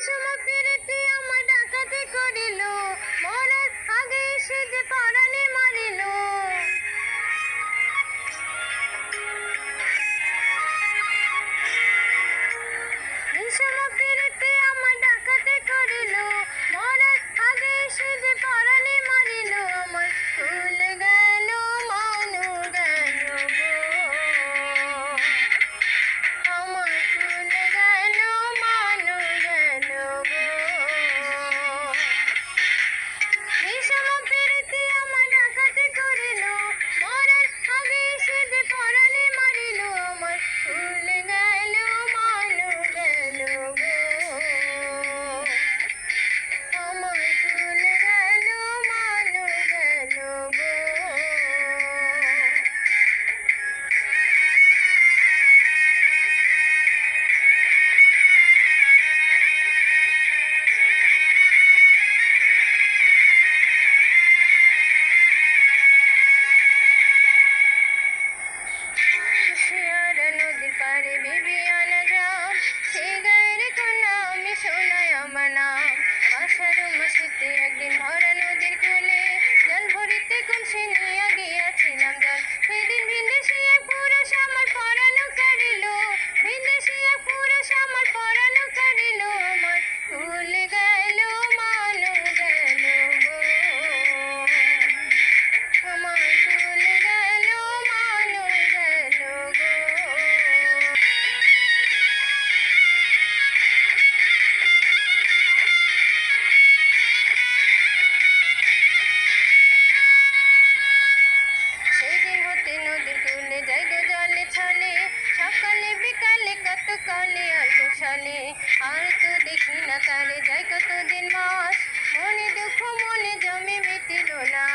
সময় প্রীতি আমার ডাকাতি করিল, মরার আগে সে যে পরাণে মারিল। এই সময় প্রীতি আমার ডাকাতি করিল, মরার আগে সে যে পরাণে মারিল। আমার ফুল গেল মানু গেল গো, আমার ফুল গেল মানু গেল গো। এই সময় প্রীতি আমার ডাকাতি করিল, মরার আগে সে যে পরাণে মারিল। আমার ফুল গেল মানু গেল গো, আমার ফুল গেল মানু গেল গো। কুশিয়ারা নদীর পাড়ে বিবিয়ানা গ্রাম, সেই গায়ের কন্যা আমি সোনাই আমার নাম। আষাঢ় মাসেতে একদিন ভরা নদীর কূলে, জল ভরিতে কলসি নিয়া গিয়াছিলাম জল। সেদিন ভিনদেশী এক পুরুষ আমার পরানো কাড়িল, ভিনদেশী এক পুরুষ আমার পরানো কাড়িল। আমার ফুল গেল মানু গেল গো, আমার ফুল গেল মানু গেল গো। সেই দিন হতে নদীর কূলে যাই গো জলে ছলে, সকালে বিকালে কত কালে আর কুশলে। আর তো দেখি না তারে, যাই কতদিন মাস, মনে দুঃখ মনে জমে মিটিল না।